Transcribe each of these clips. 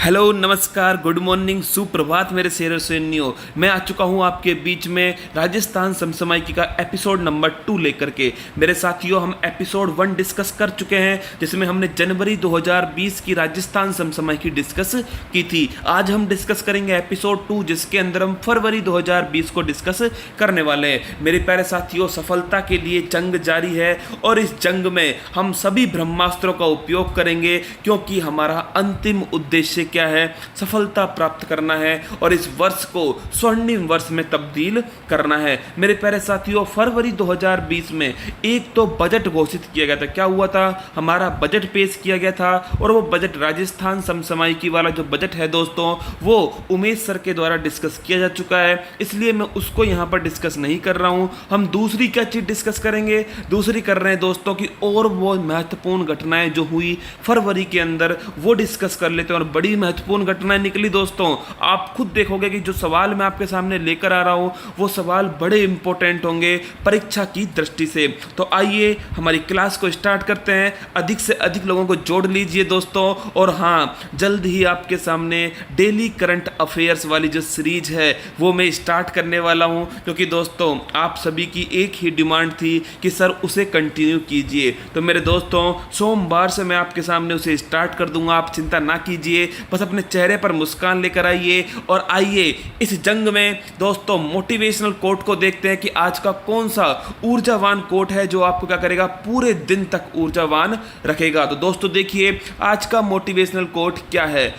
Hello, नमस्कार, good morning, सुप्रभात मेरे शेरों सैनियों। मैं आ चुका हूं आपके बीच में राजस्थान समसामयिकी का एपिसोड नंबर 2 लेकर के। मेरे साथियों, हम एपिसोड 1 डिस्कस कर चुके हैं, जिसमें हमने जनवरी 2020 की राजस्थान समसामयिकी डिस्कस की थी। आज हम डिस्कस करेंगे एपिसोड 2, जिसके अंदर हम फरवरी 2020 को डिस्कस करने वाले हैं। मेरे प्यारे साथियों, सफलता के लिए जंग जारी है और इस जंग में हम सभी ब्रह्मास्त्रों का उपयोग करेंगे, क्योंकि हमारा अंतिम उद्देश्य क्या है? सफलता प्राप्त करना है और इस वर्ष को स्वर्णिम वर्ष में तब्दील करना है। मेरे प्यारे साथियों, फरवरी 2020 में एक तो बजट घोषित किया गया था। क्या हुआ था? हमारा बजट पेश किया गया था और वो बजट राजस्थान समसामयिकी वाला जो बजट है दोस्तों, वो उमेश सर के द्वारा डिस्कस किया जा चुका है, इसलिए मैं उसको यहाँ पर डिस्कस नहीं कर रहा हूँ। हम दूसरी क्या चीज़ डिस्कस करेंगे? दूसरी कर रहे हैं दोस्तों कि और वो महत्वपूर्ण घटनाएं जो हुई फरवरी के अंदर, वो डिस्कस कर लेते हैं। और बड़ी महत्वपूर्ण घटनाएं निकली दोस्तों। आप खुद देखोगे कि जो सवाल मैं आपके सामने लेकर आ रहा हूं, वो सवाल बड़े इंपॉर्टेंट होंगे परीक्षा की दृष्टि से। तो आइए हमारी क्लास को स्टार्ट करते हैं। अधिक से अधिक लोगों को जोड़ लीजिए दोस्तों। और हाँ, जल्द ही आपके सामने डेली करंट अफेयर्स वाली जो सीरीज है वो मैं स्टार्ट करने वाला हूं, क्योंकि दोस्तों आप सभी की एक ही डिमांड थी कि सर उसे कंटिन्यू कीजिए। तो मेरे दोस्तों, सोमवार से मैं आपके सामने उसे स्टार्ट कर दूंगा। आप चिंता ना कीजिए, बस अपने चेहरे पर मुस्कान लेकर आइए। और आइए इस जंग में दोस्तों मोटिवेशनल कोट को देखते हैं कि आज का कौन सा ऊर्जावान कोट है जो आपको क्या करेगा, पूरे दिन तक ऊर्जावान रखेगा। तो दोस्तों देखिए, आज का मोटिवेशनल कोट क्या है।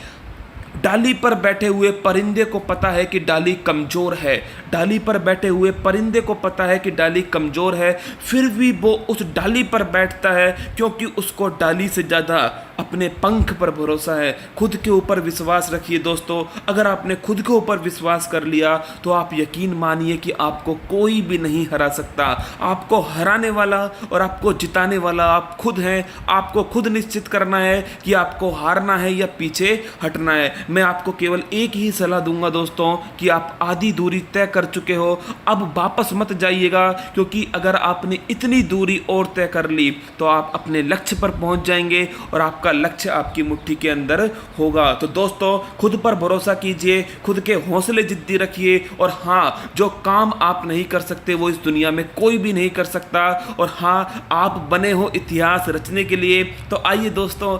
डाली पर बैठे हुए परिंदे को पता है कि डाली कमजोर है। डाली पर बैठे हुए परिंदे को पता है कि डाली कमजोर है, फिर भी वो उस डाली पर बैठता है, क्योंकि उसको डाली से ज़्यादा अपने पंख पर भरोसा है। खुद के ऊपर विश्वास रखिए दोस्तों। अगर आपने खुद के ऊपर विश्वास कर लिया तो आप यकीन मानिए कि आपको कोई भी नहीं हरा सकता। आपको हराने वाला और आपको जिताने वाला आप खुद हैं। आपको खुद निश्चित करना है कि आपको हारना है या पीछे हटना है। मैं आपको केवल एक ही सलाह दूंगा दोस्तों कि आप आधी दूरी तय कर चुके हो, अब वापस मत जाइएगा, क्योंकि अगर आपने इतनी दूरी और तय कर ली तो आप अपने लक्ष्य पर पहुंच जाएंगे और आपका लक्ष्य आपकी मुट्ठी के अंदर होगा। तो दोस्तों, खुद पर भरोसा कीजिए, खुद के हौसले जिद्दी रखिए। और हाँ, जो काम आप नहीं कर सकते वो इस दुनिया में कोई भी नहीं कर सकता। और हाँ, आप बने हो इतिहास रचने के लिए। तो आइए दोस्तों,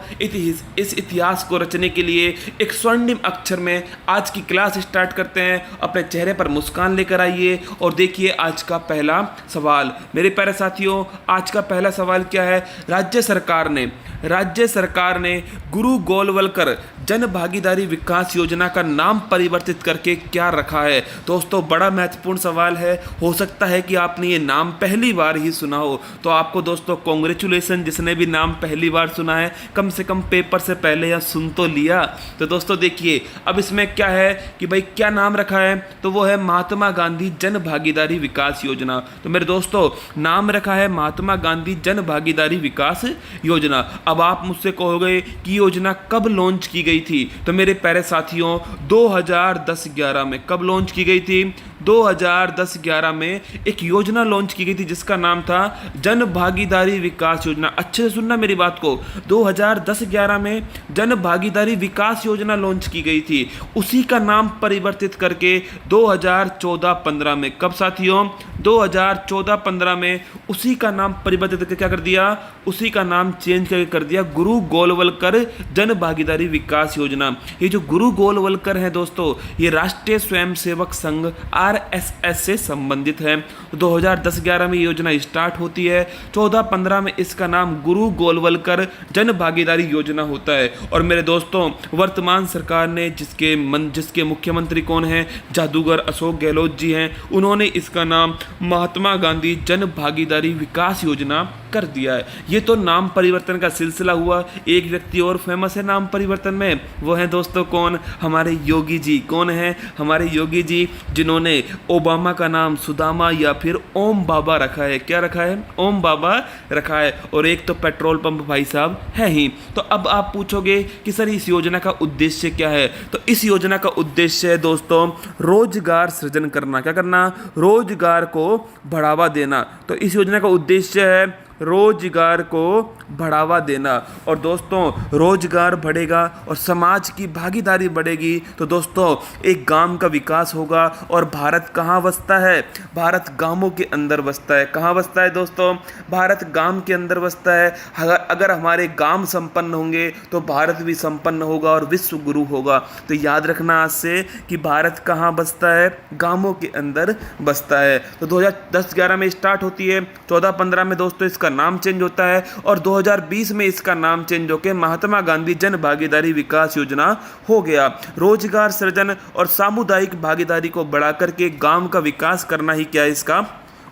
इस इतिहास को रचने के लिए एक स्वर्णिम अक्षर में आज की क्लास स्टार्ट करते हैं। अपने चेहरे पर मुस्कान लेकर आइए और देखिए आज का पहला सवाल। मेरे प्यारे साथियों, आज का पहला सवाल क्या है? राज्य सरकार ने गुरु गोलवलकर जन भागीदारी विकास योजना का नाम परिवर्तित करके क्या रखा है? दोस्तों, बड़ा महत्वपूर्ण सवाल है। हो सकता है कि आपने ये नाम पहली बार ही सुना हो, तो आपको दोस्तों कॉन्ग्रेचुलेसन, जिसने भी नाम पहली बार सुना है, कम से कम पेपर से पहले या सुन तो लिया। तो दोस्तों देखिए, अब इसमें क्या है कि भाई क्या नाम रखा है, तो वो है महात्मा गांधी जन भागीदारी विकास योजना। तो मेरे दोस्तों, नाम रखा है महात्मा गांधी जन भागीदारी विकास योजना। अब आप मुझसे कहोगे कि योजना कब लॉन्च की गई थी? तो मेरे प्यारे साथियों, 2010-11 में। कब लॉन्च की गई थी? 2010-11 में एक योजना लॉन्च की गई थी जिसका नाम था जन भागीदारी विकास योजना। अच्छे से सुनना मेरी बात को। 2010-11 में जन भागीदारी विकास योजना लॉन्च की गई थी। उसी का नाम परिवर्तित करके 2014-15 में। कब साथियों? 2014-15 में उसी का नाम परिवर्तित करके क्या कर दिया? उसी का नाम चेंज करके कर दिया गुरु गोलवलकर जन भागीदारी विकास योजना। ये जो गुरु गोलवलकर है दोस्तों, ये राष्ट्रीय स्वयंसेवक संघ आरएसएस से संबंधित है। 2010-11 में ये योजना स्टार्ट होती है। 14-15 में इसका नाम गुरु गोलवलकर जन भागीदारी योजना होता है। और मेरे दोस्तों, वर्तमान सरकार ने जिसके मुख्यमंत्री कौन है? जादूगर अशोक गहलोत जी हैं। उन्होंने इसका नाम महात्मा गांधी जन भागीदारी विकास योजना कर दिया है। ये तो नाम परिवर्तन का सिलसिला हुआ। एक व्यक्ति और फेमस है नाम परिवर्तन में, वो है दोस्तों कौन? हमारे योगी जी। कौन है? हमारे योगी जी, जिन्होंने ओबामा का नाम सुदामा या फिर ओम बाबा रखा है। क्या रखा है? ओम बाबा रखा है। और एक तो पेट्रोल पंप भाई साहब है ही। तो अब आप पूछोगे कि सर इस योजना का उद्देश्य क्या है? तो इस योजना का उद्देश्य है दोस्तों रोजगार सृजन करना। क्या करना? रोजगार को बढ़ावा देना। तो इस योजना का उद्देश्य है रोजगार को बढ़ावा देना। और दोस्तों रोजगार बढ़ेगा और समाज की भागीदारी बढ़ेगी तो दोस्तों एक गांव का विकास होगा। और भारत कहाँ बसता है? भारत गांवों के अंदर बसता है। कहाँ बसता है दोस्तों? भारत गांव के अंदर बसता है। अगर हमारे गांव संपन्न होंगे तो भारत भी संपन्न होगा और विश्व गुरु होगा। तो याद रखना आज से कि भारत कहाँ बसता है? गांवों के अंदर बसता है। तो 2010-11 में स्टार्ट होती है, 14-15 में दोस्तों इसका नाम चेंज होता है और 2020 में इसका नाम चेंज होकर महात्मा गांधी जन भागीदारी विकास योजना हो गया। रोजगार सृजन और सामुदायिक भागीदारी को बढ़ा करके गांव का विकास करना ही क्या है इसका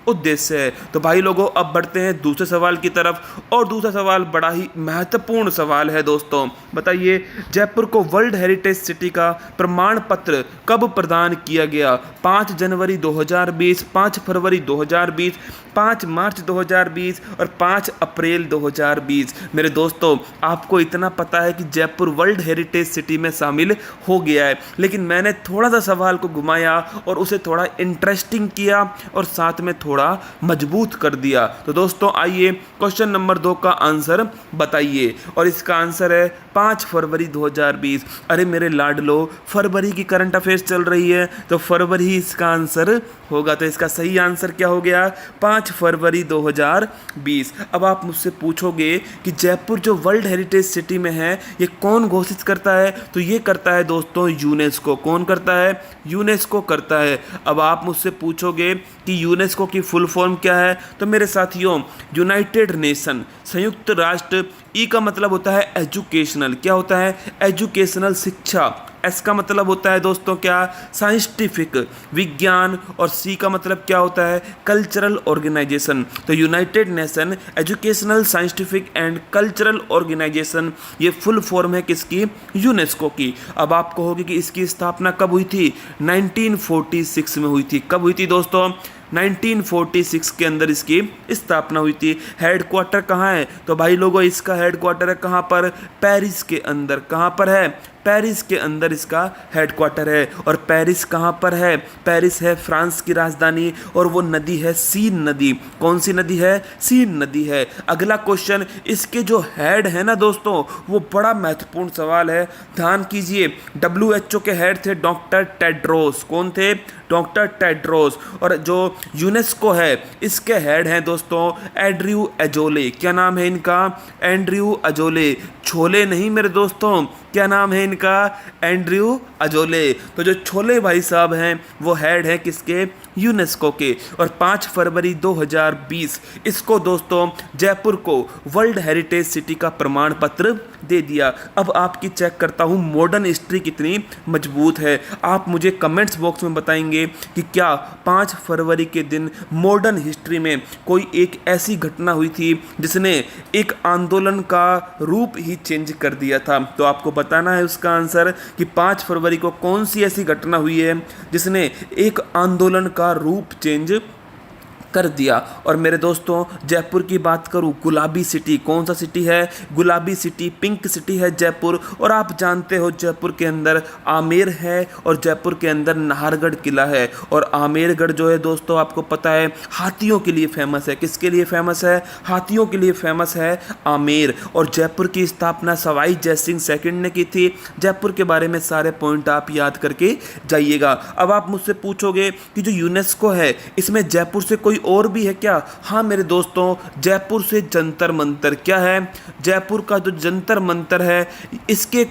उद्देश्य है। तो भाई लोगों अब बढ़ते हैं दूसरे सवाल की तरफ और दूसरा सवाल बड़ा ही महत्वपूर्ण सवाल है दोस्तों। बताइए जयपुर को वर्ल्ड हेरिटेज सिटी का प्रमाण पत्र कब प्रदान किया गया? 5 जनवरी 2020, 5 फरवरी 2020, 5 मार्च 2020 और 5 अप्रैल 2020। मेरे दोस्तों आपको इतना पता है कि जयपुर वर्ल्ड हेरिटेज सिटी में शामिल हो गया है, लेकिन मैंने थोड़ा सा सवाल को घुमाया और उसे थोड़ा इंटरेस्टिंग किया और साथ में थोड़ा मजबूत कर दिया। तो दोस्तों आइए क्वेश्चन नंबर 2 का आंसर बताइए और इसका आंसर है 5 फरवरी 2020। अरे मेरे लाडलो फरवरी की करंट अफेयर्स चल रही है तो फरवरी ही इसका आंसर होगा। तो इसका सही आंसर क्या हो गया? 5 फरवरी 2020। अब आप मुझसे पूछोगे कि जयपुर जो वर्ल्ड हेरिटेज सिटी में है ये कौन घोषित करता है? तो ये करता है दोस्तों यूनेस्को। कौन करता है? यूनेस्को करता है। अब आप मुझसे पूछोगे कि यूनेस्को की फुल फॉर्म क्या है? तो मेरे साथियों यूनाइटेड नेशन, संयुक्त राष्ट्र। ई का मतलब होता है एजुकेशनल। क्या होता है? एजुकेशनल, शिक्षा। एस का मतलब होता है दोस्तों क्या? साइंटिफिक, विज्ञान। और सी का मतलब क्या होता है? Cultural organisation. तो united nation educational, scientific and cultural organisation ये फुल फॉर्म है किसकी? यूनेस्को की। अब आप कहोगे कि इसकी स्थापना कब हुई थी? 1946 में हुई थी। कब हुई थी दोस्तों? 1946 के अंदर इसकी स्थापना हुई थी। हेडक्वार्टर कहाँ है? तो भाई लोगों इसका हेडक्वार्टर है कहाँ पर? पेरिस के अंदर। कहाँ पर है? पेरिस के अंदर इसका हेडक्वार्टर है। और पेरिस कहाँ पर है? पेरिस है फ्रांस की राजधानी और वो नदी है सीन नदी। कौन सी नदी है? सीन नदी है। अगला क्वेश्चन, इसके जो हेड है ना दोस्तों वो बड़ा महत्वपूर्ण सवाल है, ध्यान कीजिए। WHO के हेड थे डॉक्टर टेड्रोस। कौन थे? Doctor Tedros. और जो यूनेस्को है इसके हेड हैं दोस्तों एंड्रयू अजोले। क्या नाम है इनका? Andrew Azoulay. छोले नहीं मेरे दोस्तों, क्या नाम है इनका? Andrew Azoulay. तो जो छोले भाई साहब हैं वो हेड हैं किसके? यूनेस्को के। और 5 फरवरी 2020 इसको दोस्तों जयपुर को वर्ल्ड हेरिटेज सिटी का प्रमाण पत्र दे दिया। अब आपकी चेक करता हूँ मॉडर्न हिस्ट्री कितनी मजबूत है। आप मुझे कमेंट्स बॉक्स में बताएंगे कि क्या 5 फरवरी के दिन मॉडर्न हिस्ट्री में कोई एक ऐसी घटना हुई थी जिसने एक आंदोलन का रूप ही चेंज कर दिया था। तो आपको बताना है उसका आंसर कि 5 फरवरी को कौन सी ऐसी घटना हुई है जिसने एक आंदोलन का रूप चेंज कर दिया। और मेरे दोस्तों जयपुर की बात करूं, गुलाबी सिटी। कौन सा सिटी है? गुलाबी सिटी, पिंक सिटी है जयपुर। और आप जानते हो जयपुर के अंदर आमेर है और जयपुर के अंदर नाहरगढ़ किला है। और आमेरगढ़ जो है दोस्तों आपको पता है हाथियों के लिए फेमस है। किसके लिए फेमस है? हाथियों के लिए फेमस है आमेर। और जयपुर की स्थापना सवाई जयसिंह सेकंड ने की थी। जयपुर के बारे में सारे पॉइंट आप याद करके जाइएगा। अब आप मुझसे पूछोगे कि जो यूनेस्को है इसमें जयपुर से कोई और भी है क्या? हाँ मेरे दोस्तों जयपुर से जंतर मंतर। क्या है? जयपुर का जो जंतर मंतर है इसके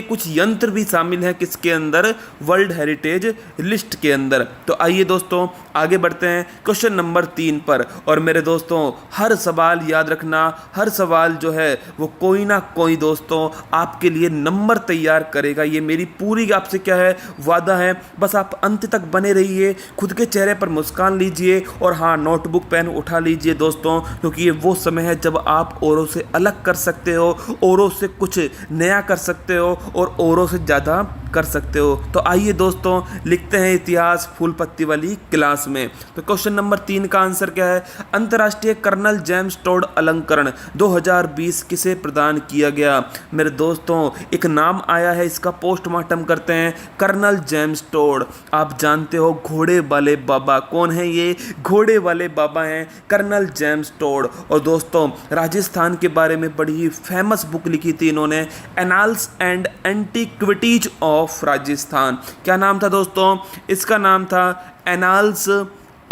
कुछ यंत्र भी शामिल हैं किसके अंदर? वर्ल्ड हेरिटेज लिस्ट के अंदर। तो आइए दोस्तों आगे बढ़ते हैं क्वेश्चन नंबर 3 पर। और मेरे दोस्तों हर सवाल याद रखना, हर सवाल जो है वो कोई ना कोई दोस्तों आपके लिए नंबर तैयार करेगा। ये मेरी पूरी आपसे क्या है वादा है। बस आप अंत तक बने रहिए, खुद के चेहरे पर मुस्कान लीजिए और हाँ नोटबुक पेन उठा लीजिए दोस्तों, क्योंकि ये वो समय है जब आप औरों से अलग कर सकते हो, औरों से कुछ नया कर सकते हो और औरों से ज़्यादा कर सकते हो। तो आइए दोस्तों लिखते हैं इतिहास फूल पत्ती वाली क्लास में। तो क्वेश्चन नंबर 3 का आंसर क्या है? अंतर्राष्ट्रीय कर्नल जेम्स टोड अलंकरण 2020 किसे प्रदान किया गया? मेरे दोस्तों एक नाम आया है, इसका पोस्टमार्टम करते हैं। कर्नल जेम्स टोड, आप जानते हो घोड़े वाले बाबा। कौन है ये? घोड़े वाले बाबा हैं कर्नल जेम्स टोड। और दोस्तों राजस्थान के बारे में बड़ी ही फेमस बुक लिखी थी इन्होंने, annals and antiquities of Rajasthan. क्या नाम था दोस्तों? इसका नाम था annals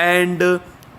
and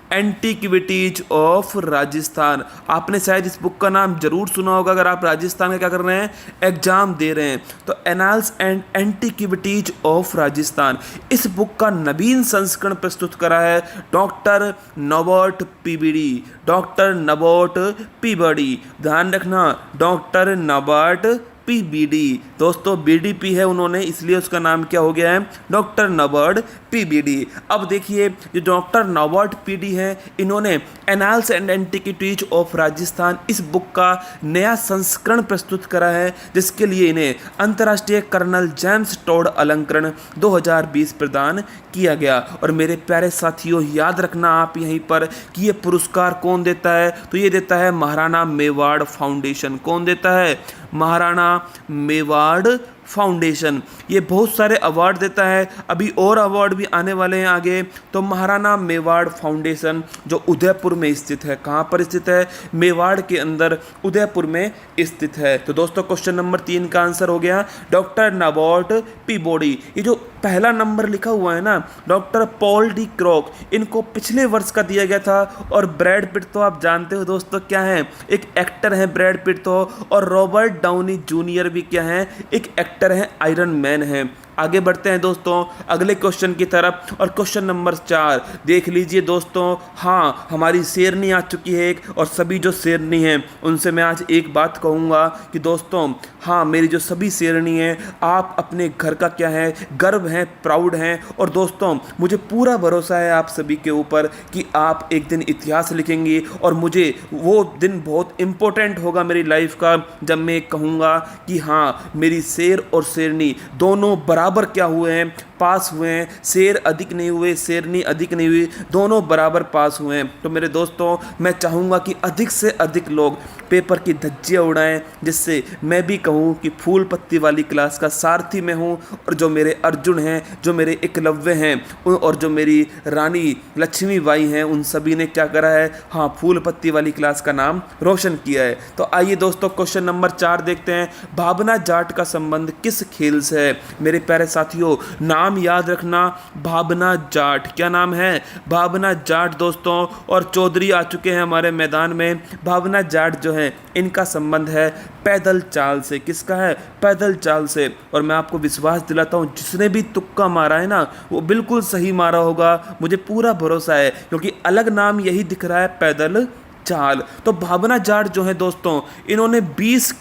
antiquities of Rajasthan. आपने शायद इस बुक का नाम जरूर सुना होगा अगर आप राजस्थान का क्या कर रहे हैं, एग्जाम दे रहे हैं। तो annals and antiquities of Rajasthan, इस बुक का नवीन संस्करण प्रस्तुत करा है doctor Norbert PBD. Doctor Norbert PBD, ध्यान रखना, डॉक्टर नॉबर्ट पीबीडी। दोस्तों बीडीपी है उन्होंने, इसलिए उसका नाम क्या हो गया है? Doctor Norbert PBD. अब देखिए जो डॉक्टर नॉबर्ट पीडी है, इन्होंने annals and antiquities of Rajasthan इस बुक का नया संस्करण प्रस्तुत करा है, जिसके लिए इन्हें अंतर्राष्ट्रीय कर्नल जेम्स टोड अलंकरण 2020 प्रदान किया गया। और मेरे प्यारे साथियों याद रखना आप यहीं पर कि ये पुरस्कार कौन देता है? तो ये देता है महाराणा मेवाड़ फाउंडेशन। कौन देता है? महाराणा मेवाड़ फाउंडेशन। ये बहुत सारे अवार्ड देता है, अभी और अवार्ड भी आने वाले हैं आगे। तो महाराणा मेवाड़ फाउंडेशन जो उदयपुर में स्थित है, कहाँ पर स्थित है? मेवाड़ के अंदर उदयपुर में स्थित है। तो दोस्तों क्वेश्चन नंबर 3 का आंसर हो गया डॉक्टर नॉबर्ट पीबीडी। ये जो पहला नंबर लिखा हुआ है ना, डॉक्टर पॉल डी क्रॉक, इनको पिछले वर्ष का दिया गया था। और ब्रैड पिट तो आप जानते हो दोस्तों क्या है, एक एक्टर है ब्रैड पिट तो। और रॉबर्ट डाउनी जूनियर भी क्या है? एक एक्टर है, आयरन मैन है। आगे बढ़ते हैं दोस्तों अगले क्वेश्चन की तरफ। और क्वेश्चन नंबर 4 देख लीजिए दोस्तों। हाँ, हमारी शेरनी आ चुकी है एक, और सभी जो शेरनी हैं उनसे मैं आज एक बात कहूँगा कि दोस्तों हाँ, मेरी जो सभी शेरनी हैं, आप अपने घर का क्या है, गर्व हैं, प्राउड हैं। और दोस्तों मुझे पूरा भरोसा है आप सभी के ऊपर कि आप एक दिन इतिहास लिखेंगे, और मुझे वो दिन बहुत इम्पोर्टेंट होगा मेरी लाइफ का, जब मैं कहूँगा कि हाँ मेरी शेर और शेरनी दोनों बराबर क्या हुए हैं, पास हुए हैं। शेर अधिक नहीं हुए, शेरनी अधिक नहीं हुई, दोनों बराबर पास हुए हैं। तो मेरे दोस्तों मैं चाहूँगा कि अधिक से अधिक लोग पेपर की धज्जियाँ उड़ाएं, जिससे मैं भी कहूँ कि फूल पत्ती वाली क्लास का सारथी मैं हूँ। और जो मेरे अर्जुन हैं, जो मेरे एकलव्य हैं, और जो मेरी रानी लक्ष्मीबाई हैं, उन सभी ने क्या करा है? हाँ, फूल पत्ती वाली क्लास का नाम रोशन किया है। तो आइए दोस्तों क्वेश्चन नंबर 4 देखते हैं। भावना जाट का संबंध किस खेल से है? मेरे प्यारे साथियों नाम याद रखना, भावना जाट। क्या नाम है? भावना जाट दोस्तों। और चौधरी आ चुके हैं हमारे मैदान में। भावना जाट जो है, इनका संबंध है पैदल चाल से। किसका है? पैदल चाल से। और मैं आपको विश्वास दिलाता हूँ, जिसने भी तुक्का मारा है ना, वो बिल्कुल सही मारा होगा, मुझे पूरा भरोसा है, क्योंकि अलग नाम यही दिख रहा है, पैदल चाल। तो भावना जाट जो है दोस्तों, इन्होंने 20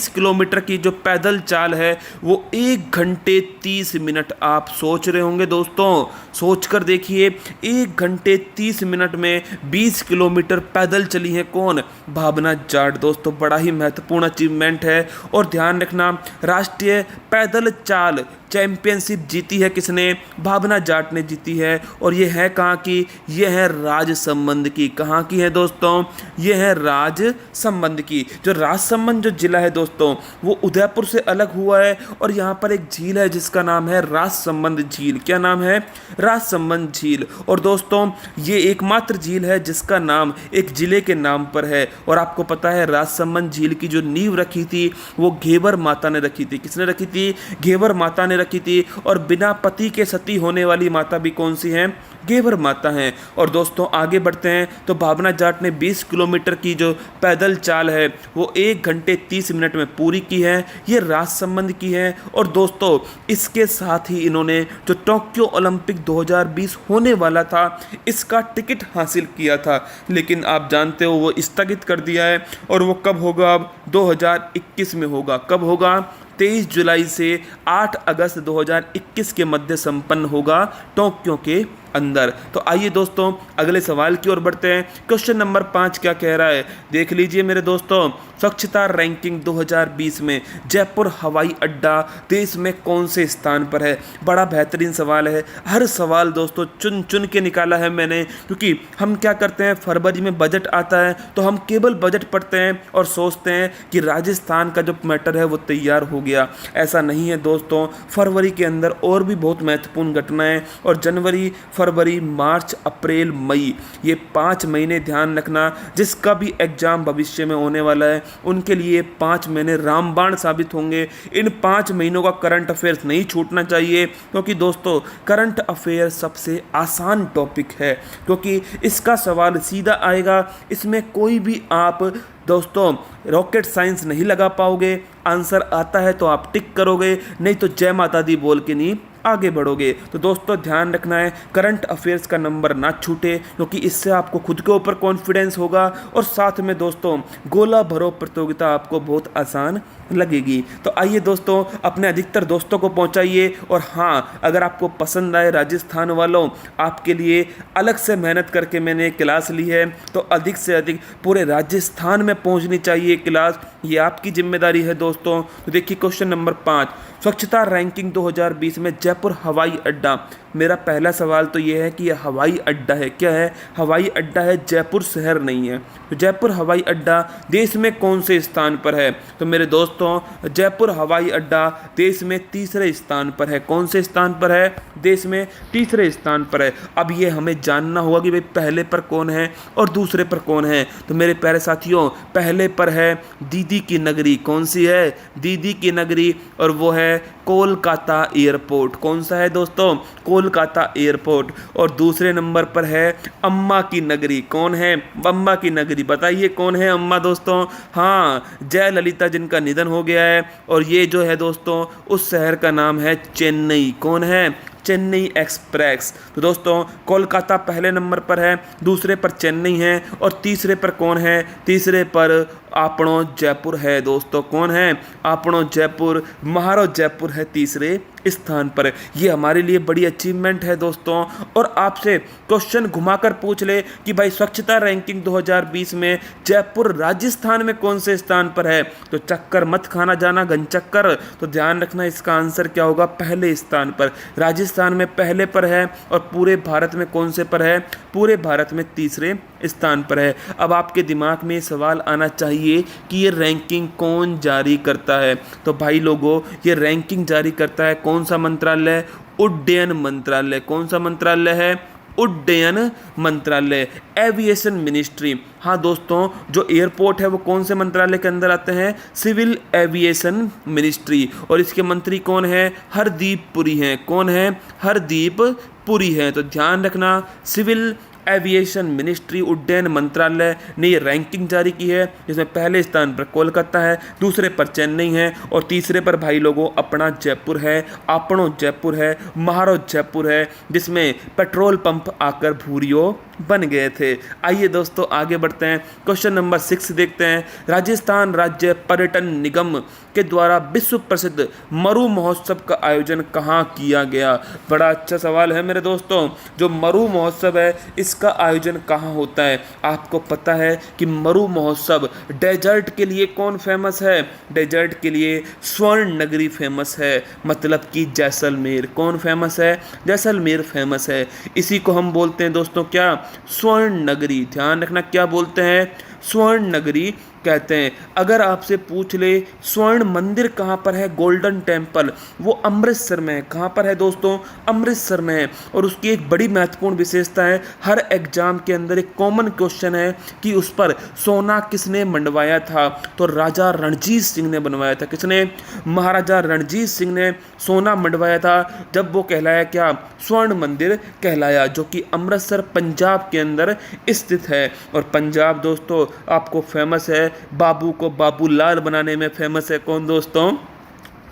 किलोमीटर की जो पैदल चाल है वो 1 घंटे 30 मिनट। आप सोच रहे होंगे दोस्तों, सोच कर देखिए, 1 घंटे 30 मिनट में 20 किलोमीटर पैदल चली है कौन? भावना जाट दोस्तों। बड़ा ही महत्वपूर्ण अचीवमेंट है। और ध्यान रखना, राष्ट्रीय पैदल चाल चैंपियनशिप जीती है किसने? भावना जाट ने जीती है। और ये है कहाँ की? ये है राजसमंद की। कहाँ की है दोस्तों? ये है राजसमंद की। जो राजसमंद जो जिला है दोस्तों, वो उदयपुर से अलग हुआ है। और यहाँ पर एक झील है जिसका नाम है राजसमंद झील। क्या नाम है? राजसमंद झील। और दोस्तों ये एकमात्र झील है जिसका नाम एक जिले के नाम पर है। और आपको पता है राजसमंद झील की जो नींव रखी थी वो घेवर माता ने रखी थी। किसने रखी थी? घेवर माता ने रखी थी। और बिना पति के सती होने वाली माता भी कौन सी हैं? घेवर माता हैं। और दोस्तों आगे बढ़ते हैं। तो भावना जाट ने 20 किलोमीटर की जो पैदल चाल है वो 1 घंटे 30 मिनट में पूरी की है। ये राजसमंद की है। और दोस्तों इसके साथ ही इन्होंने जो टोक्यो ओलंपिक 2020 होने वाला था, इसका टिकट हासिल किया था, लेकिन आप जानते हो वो स्थगित कर दिया है। और वो कब होगा? अब 2021 में होगा। कब होगा? 23 जुलाई से 8 अगस्त 2021 के मध्य संपन्न होगा टोक्यो के अंदर। तो आइए दोस्तों अगले सवाल की ओर बढ़ते हैं। क्वेश्चन नंबर 5 क्या कह रहा है, देख लीजिए मेरे दोस्तों। स्वच्छता रैंकिंग 2020 में जयपुर हवाई अड्डा देश में कौन से स्थान पर है? बड़ा बेहतरीन सवाल है। हर सवाल दोस्तों चुन चुन के निकाला है मैंने, क्योंकि हम क्या करते हैं, फरवरी में बजट आता है तो हम केवल बजट पढ़ते हैं और सोचते हैं कि राजस्थान का जो मैटर है वो तैयार हो गया। ऐसा नहीं है दोस्तों, फरवरी के अंदर और भी बहुत महत्वपूर्ण घटनाएं, और जनवरी, फरवरी, मार्च, अप्रैल, मई, ये 5 महीने ध्यान रखना। जिसका भी एग्जाम भविष्य में होने वाला है उनके लिए 5 महीने रामबाण साबित होंगे। इन 5 महीनों का करंट अफेयर्स नहीं छूटना चाहिए, क्योंकि दोस्तों करंट अफेयर सबसे आसान टॉपिक है, क्योंकि इसका सवाल सीधा आएगा। इसमें कोई भी आप दोस्तों रॉकेट साइंस नहीं लगा पाओगे। आंसर आता है तो आप टिक करोगे, नहीं तो जय माता दी बोल के नहीं आगे बढ़ोगे। तो दोस्तों ध्यान रखना है करंट अफेयर्स का नंबर ना छूटे, क्योंकि इससे आपको खुद के ऊपर कॉन्फिडेंस होगा और साथ में दोस्तों गोला भरो प्रतियोगिता आपको बहुत आसान लगेगी। तो आइए दोस्तों अपने अधिकतर दोस्तों को पहुंचाइए, और हाँ अगर आपको पसंद आए राजस्थान वालों, आपके लिए अलग से मेहनत करके मैंने क्लास ली है, तो अधिक से अधिक पूरे राजस्थान में पहुंचनी चाहिए क्लास, ये आपकी जिम्मेदारी है दोस्तों। तो देखिए क्वेश्चन नंबर 5, स्वच्छता रैंकिंग 2020 में जयपुर हवाई अड्डा। मेरा पहला सवाल तो ये है कि यह हवाई अड्डा है, क्या है? हवाई अड्डा है, जयपुर शहर नहीं है। तो जयपुर हवाई अड्डा देश में कौन से स्थान पर है? तो मेरे दोस्तों जयपुर हवाई अड्डा देश में तीसरे स्थान पर है। कौन से स्थान पर है? देश में तीसरे स्थान पर है। अब ये हमें जानना होगा कि भाई पहले पर कौन है और दूसरे पर कौन है। तो मेरे प्यारे साथियों पहले पर है दीदी की नगरी। कौन सी है? दीदी की नगरी, और वो है कोलकाता एयरपोर्ट। कौन सा है दोस्तों? कोलकाता एयरपोर्ट। और दूसरे नंबर पर है अम्मा की नगरी। कौन है अम्मा की नगरी? बताइए कौन है अम्मा दोस्तों? हाँ, जयललिता जिनका निधन हो गया है, और ये जो है दोस्तों उस शहर का नाम है चेन्नई। कौन है? चेन्नई एक्सप्रेस। तो दोस्तों कोलकाता पहले नंबर पर है, दूसरे पर चेन्नई है, और तीसरे पर कौन है? तीसरे पर आपणो जयपुर है दोस्तों। कौन है? आपणो जयपुर, महारो जयपुर है तीसरे स्थान पर। ये हमारे लिए बड़ी अचीवमेंट है दोस्तों। और आपसे क्वेश्चन घुमाकर पूछ ले कि भाई स्वच्छता रैंकिंग 2020 में जयपुर राजस्थान में कौन से स्थान पर है, तो चक्कर मत खाना जाना घन चक्कर। तो ध्यान रखना इसका आंसर क्या होगा? पहले स्थान पर। राजस्थान में पहले पर है, और पूरे भारत में कौन से पर है? पूरे भारत में तीसरे स्थान पर है। अब आपके दिमाग में सवाल आना चाहिए कि ये रैंकिंग कौन जारी करता है? तो भाई लोगों ये रैंकिंग जारी करता है कौन सा मंत्रालय? उड्डयन मंत्रालय। कौन सा मंत्रालय है? उड्डयन मंत्रालय, एविएशन मिनिस्ट्री। हाँ दोस्तों जो एयरपोर्ट है वो कौन से मंत्रालय के अंदर आते हैं? Civil aviation ministry. और इसके मंत्री कौन है? हरदीप पुरी हैं। कौन है? हरदीप पुरी हैं। तो ध्यान रखना सिविल एविएशन मिनिस्ट्री, उड्डयन मंत्रालय ने ये रैंकिंग जारी की है, जिसमें पहले स्थान पर कोलकाता है, दूसरे पर चेन्नई है, और तीसरे पर भाई लोगों अपना जयपुर है, आपणो जयपुर है, महारो जयपुर है, जिसमें पेट्रोल पंप आकर भूरियो बन गए थे। आइए दोस्तों आगे बढ़ते हैं। क्वेश्चन नंबर 6 देखते हैं। राजस्थान राज्य पर्यटन निगम के द्वारा विश्व प्रसिद्ध मरु महोत्सव का आयोजन कहाँ किया गया? बड़ा अच्छा सवाल है मेरे दोस्तों। जो मरु महोत्सव है इसका आयोजन कहाँ होता है? आपको पता है कि मरु महोत्सव डेजर्ट के लिए कौन फेमस है? डेजर्ट के लिए स्वर्ण नगरी फेमस है, मतलब कि जैसलमेर। कौन फेमस है? जैसलमेर फेमस है। इसी को हम बोलते हैं दोस्तों क्या? स्वर्ण नगरी। ध्यान रखना क्या बोलते हैं? स्वर्ण नगरी कहते हैं। अगर आपसे पूछ ले स्वर्ण मंदिर कहाँ पर है, गोल्डन टेम्पल, वो अमृतसर में है। कहाँ पर है दोस्तों? अमृतसर में है। और उसकी एक बड़ी महत्वपूर्ण विशेषता है, हर एग्जाम के अंदर एक कॉमन क्वेश्चन है कि उस पर सोना किसने मंडवाया था? तो राजा रणजीत सिंह ने बनवाया था। किसने? महाराजा रणजीत सिंह ने सोना मंडवाया था, जब वो कहलाया क्या? स्वर्ण मंदिर कहलाया, जो कि अमृतसर पंजाब के अंदर स्थित है। और पंजाब दोस्तों आपको फेमस है, बाबू को बाबू लाल बनाने में फेमस है। कौन दोस्तों?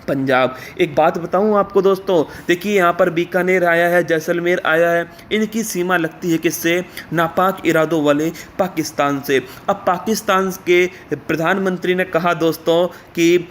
पंजाब। एक बात बताऊं आपको दोस्तों, देखिए यहाँ पर बीकानेर आया है, जैसलमेर आया है, इनकी सीमा लगती है किससे? नापाक इरादों वाले पाकिस्तान से। अब पाकिस्तान के प्रधानमंत्री ने कहा दोस्तों कि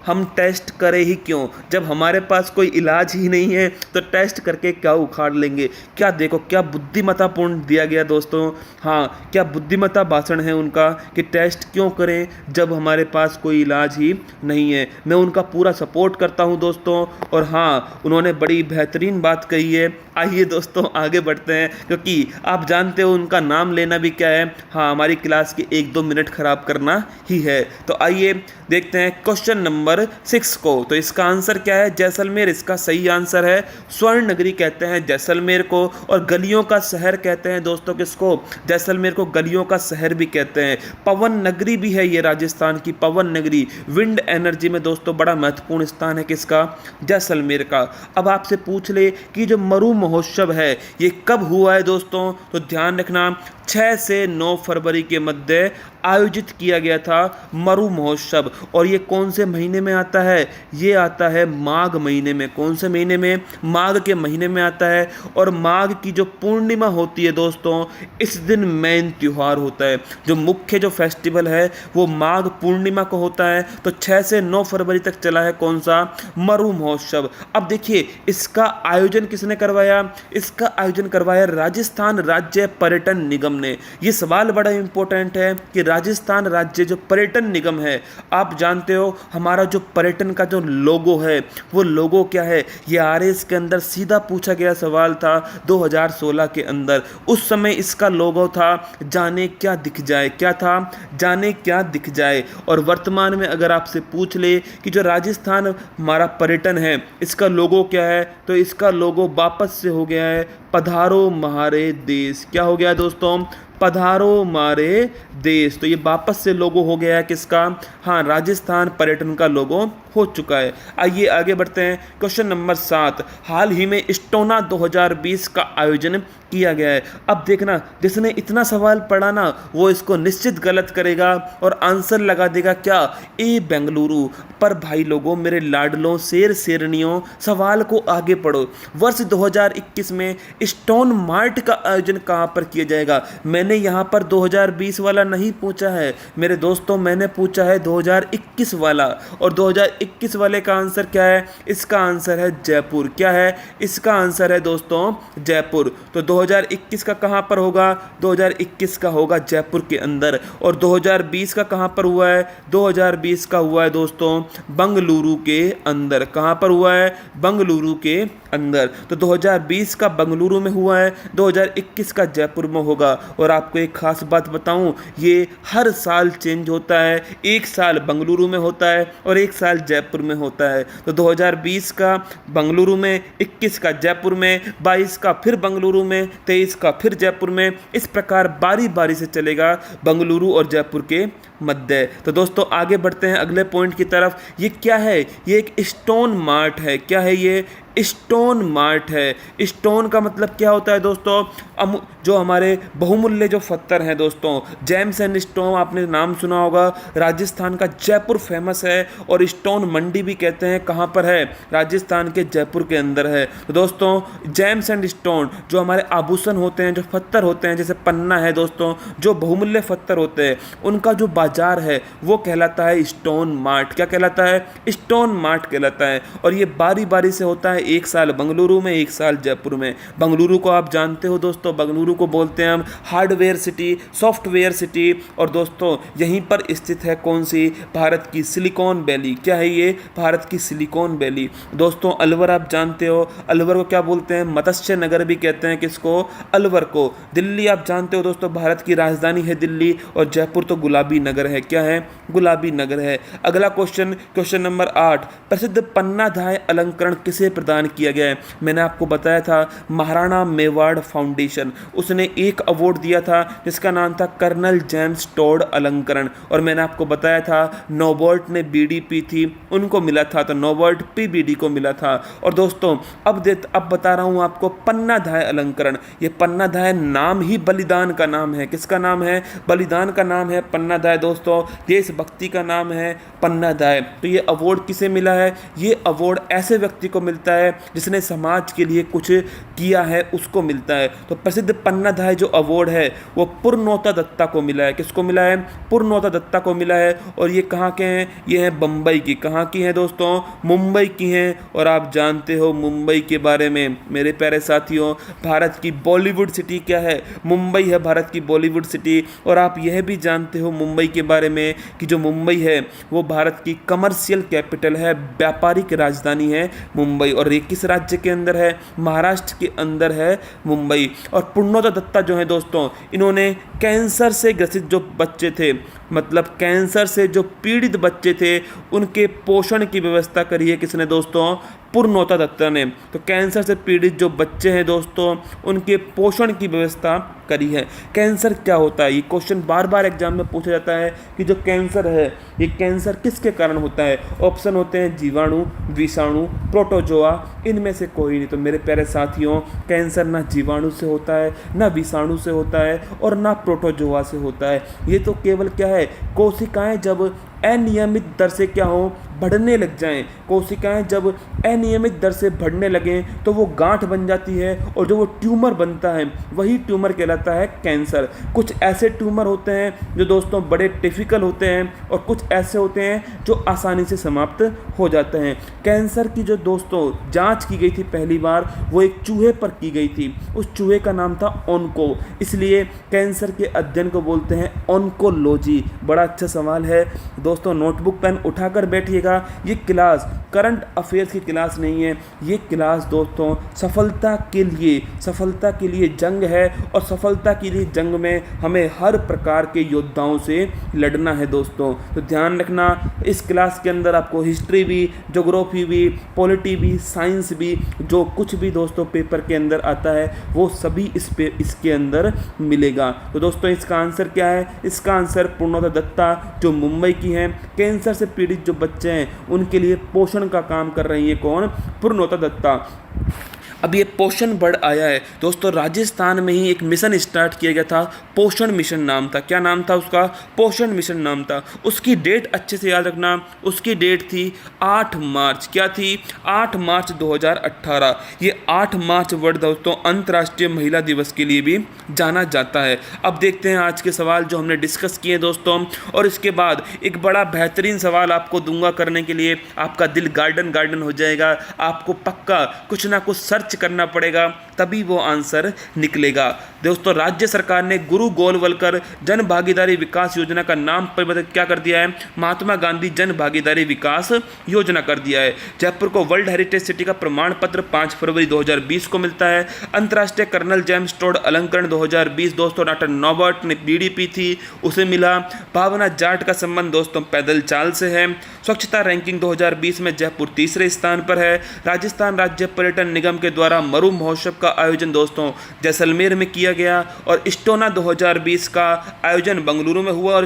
हम टेस्ट करें ही क्यों, जब हमारे पास कोई इलाज ही नहीं है तो टेस्ट करके क्या उखाड़ लेंगे। क्या देखो, क्या बुद्धिमत्तापूर्ण दिया गया दोस्तों। हाँ, क्या बुद्धिमत्ता भाषण है उनका कि टेस्ट क्यों करें जब हमारे पास कोई इलाज ही नहीं है। मैं उनका पूरा सपोर्ट करता हूं दोस्तों। और हाँ, उन्होंने बड़ी बेहतरीन बात कही है। आइए दोस्तों आगे बढ़ते हैं, क्योंकि आप जानते हो उनका नाम लेना भी क्या है, हाँ, हमारी क्लास के 1-2 मिनट खराब करना ही है। तो आइए देखते हैं क्वेश्चन नंबर 6 को। तो इसका आंसर क्या है, जैसलमेर इसका सही आंसर है। स्वर्ण नगरी कहते हैं जैसलमेर को, और गलियों का शहर कहते हैं दोस्तों किसको, जैसलमेर को गलियों का शहर भी कहते हैं। पवन नगरी भी है ये राजस्थान की, पवन नगरी। विंड एनर्जी में दोस्तों बड़ा महत्वपूर्ण स्थान है किसका, जैसलमेर का। अब आपसे पूछ ले कि जो मरु महोत्सव है ये कब हुआ है दोस्तों, तो ध्यान रखना 6 से 9 फरवरी के मध्य आयोजित किया गया था मरु महोत्सव। और ये कौन से महीने में आता है, ये आता है माघ महीने में। कौन से महीने में, माघ के महीने में आता है। और माघ की जो पूर्णिमा होती है दोस्तों, इस दिन मेन त्योहार होता है, जो मुख्य जो फेस्टिवल है वो माघ पूर्णिमा को होता है। तो 6 से 9 फरवरी तक चला है कौन सा, मरु महोत्सव। अब देखिए इसका आयोजन किसने करवाया, इसका आयोजन करवाया राजस्थान राज्य पर्यटन निगम ने। ये सवाल बड़ा इंपॉर्टेंट है कि राजस्थान राज्य जो पर्यटन निगम है, आप जानते हो हमारा जो पर्यटन का जो लोगो है वो लोगो क्या है, ये आरएस के अंदर सीधा पूछा गया सवाल था 2016 के अंदर। उस समय इसका लोगो था जाने क्या दिख जाए, क्या था, जाने क्या दिख जाए। और वर्तमान में अगर आपसे पूछ ले कि जो राजस्थान हमारा पर्यटन है इसका लोगो क्या है, तो इसका लोगो वापस से हो गया है पधारो म्हारे देश। क्या हो गया दोस्तों, पधारो मारे देश। तो ये वापस से लोगो हो गया है किसका, हाँ, राजस्थान पर्यटन का लोगो हो चुका है। आइए आगे बढ़ते हैं। क्वेश्चन नंबर 7, हाल ही में स्टोना 2020 का आयोजन किया गया है। अब देखना, जिसने इतना सवाल पढ़ा ना वो इसको निश्चित गलत करेगा और आंसर लगा देगा क्या, ए बेंगलुरु। पर भाई लोगों, मेरे लाडलों, शेर शेरनियों, सवाल को आगे पढ़ो। वर्ष 2021 में स्टोन मार्ट का आयोजन कहाँ पर किया जाएगा। मैंने यहाँ पर 2020 वाला नहीं पूछा है मेरे दोस्तों, मैंने पूछा है 2021 वाला। और 2021 वाले का आंसर क्या है, इसका आंसर है जयपुर। क्या है, इसका आंसर है दोस्तों जयपुर। तो 2021 का कहाँ पर होगा, 2021 का होगा जयपुर के अंदर। और 2020 का कहाँ पर हुआ है, 2020 का हुआ है दोस्तों बंगलुरु के अंदर। कहाँ पर हुआ है, बंगलुरु के अंदर। तो 2020 का बंगलुरु में हुआ है, 2021 का जयपुर में होगा। और आपको एक खास बात बताऊं, ये हर साल चेंज होता है, एक साल बंगलुरु में होता है और एक साल जयपुर में होता है। तो 2020 का बंगलुरु में, 21 का जयपुर में, 22 का फिर बंगलुरु में, 23 का फिर जयपुर में। इस प्रकार बारी बारी से चलेगा बंगलुरु और जयपुर के मध्य। तो दोस्तों आगे बढ़ते हैं अगले पॉइंट की तरफ। ये क्या है, ये एक स्टोन मार्ट है। क्या है ये, स्टोन मार्ट है। स्टोन का मतलब क्या होता है दोस्तों, जो हमारे बहुमूल्य जो पत्थर हैं दोस्तों, जेम्स एंड स्टोन, आपने नाम सुना होगा। राजस्थान का जयपुर फेमस है और स्टोन मंडी भी कहते हैं। कहाँ पर है, राजस्थान के जयपुर के अंदर है। तो दोस्तों जेम्स एंड स्टोन जो हमारे आभूषण होते हैं, जो पत्थर होते हैं, जैसे पन्ना है दोस्तों, जो बहुमूल्य पत्थर होते हैं उनका जो बाजार है वो कहलाता है स्टोन मार्ट। क्या कहलाता है, स्टोन मार्ट कहलाता है। और ये बारी बारी से होता है, एक साल बंगलुरु में, एक साल जयपुर में। बंगलुरु को आप जानते हो दोस्तों, बंगलुरु को बोलते हैं हम हार्डवेयर सिटी, सॉफ्टवेयर सिटी। और दोस्तों यहीं पर स्थित है कौन सी, भारत की सिलिकॉन वैली। क्या है ये, भारत की सिलिकॉन वैली। दोस्तों अलवर आप जानते हो, अलवर को क्या बोलते हैं, मत्स्य नगर भी कहते हैं। किसको, अलवर को। दिल्ली आप जानते हो दोस्तों, भारत की राजधानी है दिल्ली। और जयपुर तो गुलाबी नगर है। क्या है, गुलाबी नगर है। अगला क्वेश्चन, क्वेश्चन नंबर 8, प्रसिद्ध पन्नाधाय अलंकरण किसे प्रदान किया गया है। मैंने आपको बताया था महाराणा मेवाड़ फाउंडेशन, उसने एक अवार्ड दिया था जिसका नाम था कर्नल जेम्स टॉड अलंकरण। और मैंने आपको बताया था नोबर्ट ने बीडी पी थी, उनको मिला था, तो नोबर्ट पीबीडी को मिला था। और दोस्तों अब बता रहा हूं आपको पन्नाधाय अलंकरण। ये पन्नाधाय नाम ही बलिदान का नाम है। किसका नाम है, बलिदान का नाम है पन्नाधाय दोस्तों, देशभक्ति का नाम है पन्नादाय। तो ये अवार्ड किसे मिला है? ये अवार्ड ऐसे व्यक्ति को मिलता है जिसने समाज के लिए कुछ किया है, उसको मिलता है। तो प्रसिद्ध पन्नादाय जो अवार्ड है वो पूर्णोता दत्ता को मिला है। किसको मिला है? पूर्णोता दत्ता को मिला है। और ये कहाँ के हैं? ये हैं बम्बई की। कहाँ की हैं दोस्तों? मुंबई की हैं। और आप जानते हो मुंबई के बारे में मेरे प्यारे साथियों, भारत की बॉलीवुड सिटी क्या है? मुंबई है भारत की बॉलीवुड सिटी। और आप यह भी जानते हो मुंबई के बारे में कि जो मुंबई है वो भारत की कमर्शियल कैपिटल है, व्यापारिक राजधानी है मुंबई। और ये किस राज्य के अंदर है? महाराष्ट्र के अंदर है मुंबई। और पूर्णोता दत्ता जो है दोस्तों, इन्होंने कैंसर से ग्रसित जो बच्चे थे, मतलब कैंसर से जो पीड़ित बच्चे थे, उनके पोषण की व्यवस्था करी है किसने दोस्तों? पूर्णोता दत्ता ने। तो कैंसर से पीड़ित जो बच्चे हैं दोस्तों, उनके पोषण की व्यवस्था करी है। कैंसर क्या होता है? ये क्वेश्चन बार बार एग्जाम में पूछा जाता है कि जो कैंसर है ये कैंसर किसके कारण होता है? ऑप्शन होते हैं जीवाणु, विषाणु, प्रोटोजोआ, इनमें से कोई नहीं। तो मेरे प्यारे साथियों, कैंसर ना जीवाणु से होता है, ना विषाणु से होता है, और ना प्रोटोजोआ से होता है। ये तो केवल क्या है, कोशिकाएं जब अनियमित दर से क्या हो, बढ़ने लग जाएं। कोशिकाएं जब अनियमित दर से बढ़ने लगें तो वो गांठ बन जाती है, और जो वो ट्यूमर बनता है वही ट्यूमर कहलाता है कैंसर। कुछ ऐसे ट्यूमर होते हैं जो दोस्तों बड़े टिपिकल होते हैं, और कुछ ऐसे होते हैं जो आसानी से समाप्त हो जाते हैं। कैंसर की जो दोस्तों जांच की गई थी पहली बार, वो एक चूहे पर की गई थी। उस चूहे का नाम था ऑन्को, इसलिए कैंसर के अध्ययन को बोलते हैं ऑन्कोलॉजी। बड़ा अच्छा सवाल है दोस्तों, नोटबुक पेन उठाकर बैठिएगा। ये क्लास करंट अफेयर्स की क्लास नहीं है, ये क्लास दोस्तों सफलता के लिए जंग है, और सफलता के लिए जंग में हमें हर प्रकार के योद्धाओं से लड़ना है दोस्तों। तो ध्यान रखना, इस क्लास के अंदर आपको हिस्ट्री भी, ज्योग्राफी भी, पॉलिटी भी, साइंस भी, जो कुछ भी दोस्तों पेपर के अंदर आता है वो सभी इसके अंदर मिलेगा। तो दोस्तों इसका आंसर क्या है? इसका आंसर पूर्णोता दत्ता जो मुंबई की हैं, कैंसर से पीड़ित जो बच्चे हैं उनके लिए पोषण का काम कर रही है। कौन? पूर्णोता दत्ता। अब ये पोषण बढ़ आया है दोस्तों, राजस्थान में ही एक मिशन स्टार्ट किया गया था, पोषण मिशन नाम था। क्या नाम था उसका? पोषण मिशन नाम था। उसकी डेट अच्छे से याद रखना, उसकी डेट थी 8 मार्च। क्या थी? 8 मार्च 2018। ये 8 मार्च वर्ड दोस्तों अंतर्राष्ट्रीय महिला दिवस के लिए भी जाना जाता है। अब देखते हैं आज के सवाल जो हमने डिस्कस किए दोस्तों, और इसके बाद एक बड़ा बेहतरीन सवाल आपको दूंगा करने के लिए। आपका दिल गार्डन हो जाएगा, आपको पक्का कुछ ना कुछ सर्च करना पड़ेगा, तभी वो आंसर निकलेगा। दोस्तों राज्य सरकार ने गुरु गोलवलकर जन भागीदारी विकास योजना का नाम परिवर्तित क्या कर दिया है? महात्मा गांधी जन भागीदारी विकास योजना कर दिया है। जयपुर को वर्ल्ड हेरिटेज सिटी का प्रमाण पत्र 5 फरवरी 2020 को मिलता है। अंतर्राष्ट्रीय कर्नल जेम्स टोड अलंकरण 2020 दोस्तों डॉक्टर नॉबर्ट ने बीडीपी थी, उसे मिला। भावना जाट का संबंध दोस्तों पैदल चाल से है। स्वच्छता रैंकिंग 2020 में जयपुर तीसरे स्थान पर है। राजस्थान राज्य पर्यटन निगम के द्वारा मरु महोत्सव का आयोजन दोस्तों जैसलमेर में किया गया, और स्टोना 2020 का आयोजन बेंगलुरु में हुआ, और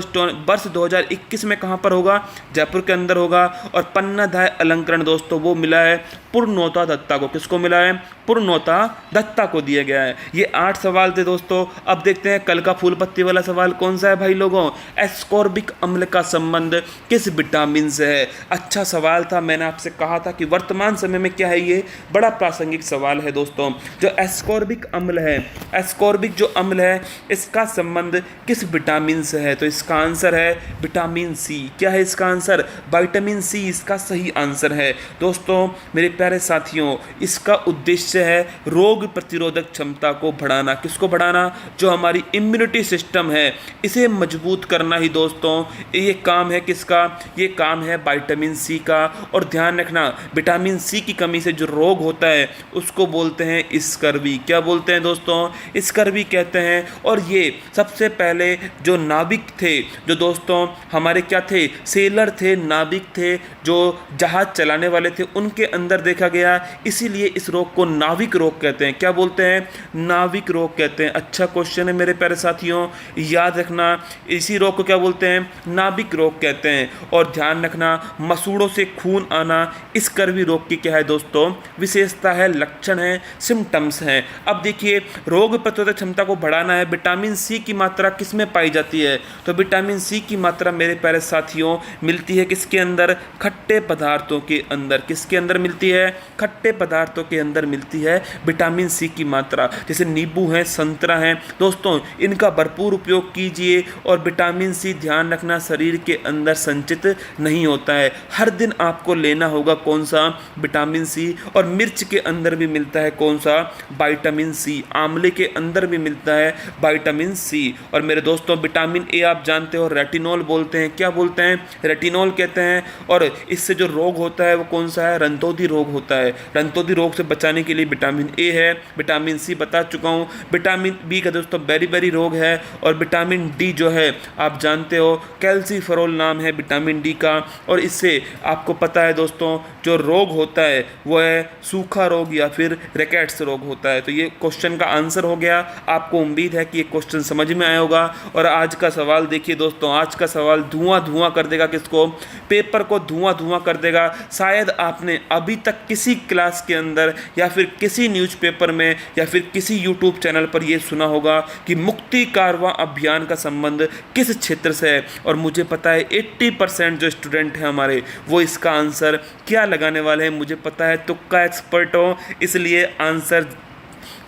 वर्ष 2021 में कहां पर होगा? जयपुर के अंदर होगा। और पन्नादाय अलंकरण दोस्तों वो मिला है पूर्णोता दत्ता को। किसको मिला है? पूर्णोता दत्ता को दिया गया है। ये 8 सवाल थे दोस्तों। अब देखते हैं कल का फूल पत्ती वाला सवाल कौन सा है भाई लोगों? एस्कॉर्बिक अम्ल का संबंध किस विटामिन से है? अच्छा सवाल था, मैंने आपसे कहा था कि वर्तमान समय में क्या है, ये बड़ा प्रासंगिक सवाल है दोस्तों। जो एस्कॉर्बिक अम्ल है, एस्कॉर्बिक जो अम्ल है, इसका संबंध किस विटामिन से है? तो इसका आंसर है विटामिन सी। क्या है इसका आंसर? विटामिन सी इसका सही आंसर है दोस्तों। मेरे प्यारे साथियों, इसका उद्देश्य है रोग प्रतिरोधक क्षमता को बढ़ाना। किसको बढ़ाना? जो हमारी इम्यूनिटी सिस्टम है इसे मजबूत करना ही दोस्तों ये काम है किसका? ये काम है विटामिन सी का। और ध्यान रखना, विटामिन सी की कमी से जो रोग होता है उसको बोलते हैं स्कर्वी। क्या बोलते हैं दोस्तों? स्कर्वी कहते हैं। और ये सबसे पहले जो नाविक थे, जो दोस्तों हमारे क्या थे? सेलर थे, नाविक थे, जो जहाज चलाने वाले थे, उनके अंदर देखा गया। इसीलिए इस रोग को नाविक रोग कहते हैं। क्या बोलते हैं? नाविक रोग कहते हैं। अच्छा क्वेश्चन है मेरे प्यारे साथियों, याद रखना, इसी रोग को क्या बोलते हैं? नाविक रोग कहते हैं। और ध्यान रखना, मसूड़ों से खून आना इस स्कर्वी रोग की क्या है दोस्तों? विशेषता है, लक्षण है, सिम्टम्स हैं। अब देखिए, रोग प्रतिरोधक क्षमता को बढ़ाना है, विटामिन सी की मात्रा किस में पाई जाती है? तो विटामिन सी की मात्रा मेरे प्यारे साथियों मिलती है किसके अंदर? खट्टे पदार्थों के अंदर। किसके अंदर मिलती है? खट्टे पदार्थों के अंदर मिलती है विटामिन सी की मात्रा। जैसे नींबू है, संतरा है दोस्तों, इनका भरपूर उपयोग कीजिए। और विटामिन सी ध्यान रखना शरीर के अंदर संचित नहीं होता है, हर दिन आपको लेना होगा कौन सा? Vitamin C. और मिर्च के अंदर भी मिलता है कौन सा? Vitamin C. आंवले के अंदर भी मिलता है विटामिन सी। और मेरे दोस्तों, विटामिन ए आप जानते हो रेटिनॉल बोलते हैं। क्या बोलते हैं? रेटिनॉल कहते हैं। और इससे जो रोग होता है वो कौन सा है? रंतोदी रोग होता है। रंतोदी रोग से बचाने के लिए विटामिन ए है। विटामिन सी बता चुका हूँ। विटामिन बी का दोस्तों बेरी रोग है। और विटामिन डी जो है आप जानते हो, कैल्सीफेरोल नाम है विटामिन डी का। और इससे आपको पता है दोस्तों, जो रोग होता है वो है सूखा रोग या फिर रैकेट्स रोग होता है। तो ये क्वेश्चन का आंसर हो गया। आपको उम्मीद है कि ये क्वेश्चन समझ में आया होगा। और आज का सवाल देखिए दोस्तों, आज का सवाल धुआं कर देगा किसको? पेपर को धुआं कर देगा। शायद आपने अभी तक किसी क्लास के अंदर या फिर किसी न्यूज़पेपर में या फिर किसी यूट्यूब चैनल पर यह सुना होगा कि मुक्ति कारवां अभियान का संबंध किस क्षेत्र से है। और मुझे पता है 80% जो स्टूडेंट हैं हमारे, वो इसका आंसर क्या लगाने वाले हैं मुझे पता है। तुक्का एक्सपर्ट हो, इसलिए आंसर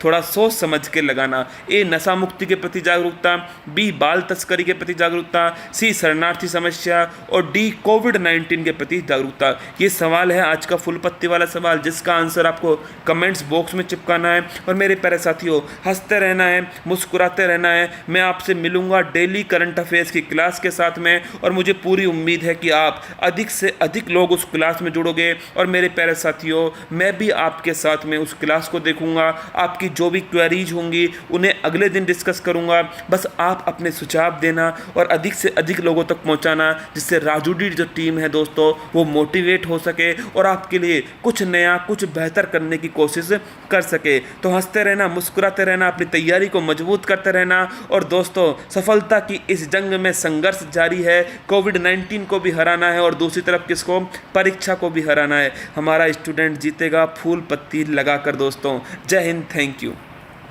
थोड़ा सोच समझ के लगाना। ए, नशा मुक्ति के प्रति जागरूकता, बी, बाल तस्करी के प्रति जागरूकता, सी, शरणार्थी समस्या, और डी, कोविड-19 के प्रति जागरूकता। ये सवाल है आज का फुल पत्ती वाला सवाल, जिसका आंसर आपको कमेंट्स बॉक्स में चिपकाना है। और मेरे प्यारे साथियों, हंसते रहना है, मुस्कुराते रहना है। मैं आपसे मिलूंगा डेली करंट अफेयर्स की क्लास के साथ में। और मुझे पूरी उम्मीद है कि आप अधिक से अधिक लोग उस क्लास में जुड़ोगे। और मेरे प्यारे साथियों, मैं भी आपके साथ में उस क्लास को देखूंगा। आपकी जो भी क्वेरीज होंगी उन्हें अगले दिन डिस्कस करूंगा। बस आप अपने सुझाव देना और अधिक से अधिक लोगों तक पहुंचाना, जिससे राजू डी जो टीम है दोस्तों, वो मोटिवेट हो सके और आपके लिए कुछ नया, कुछ बेहतर करने की कोशिश कर सके। तो हंसते रहना, मुस्कुराते रहना, अपनी तैयारी को मजबूत करते रहना। और दोस्तों, सफलता की इस जंग में संघर्ष जारी है। कोविड-19 को भी हराना है और दूसरी तरफ किसको? परीक्षा को भी हराना है। हमारा स्टूडेंट जीतेगा फूल पत्ती लगाकर दोस्तों। जय हिंद, थैंक यू।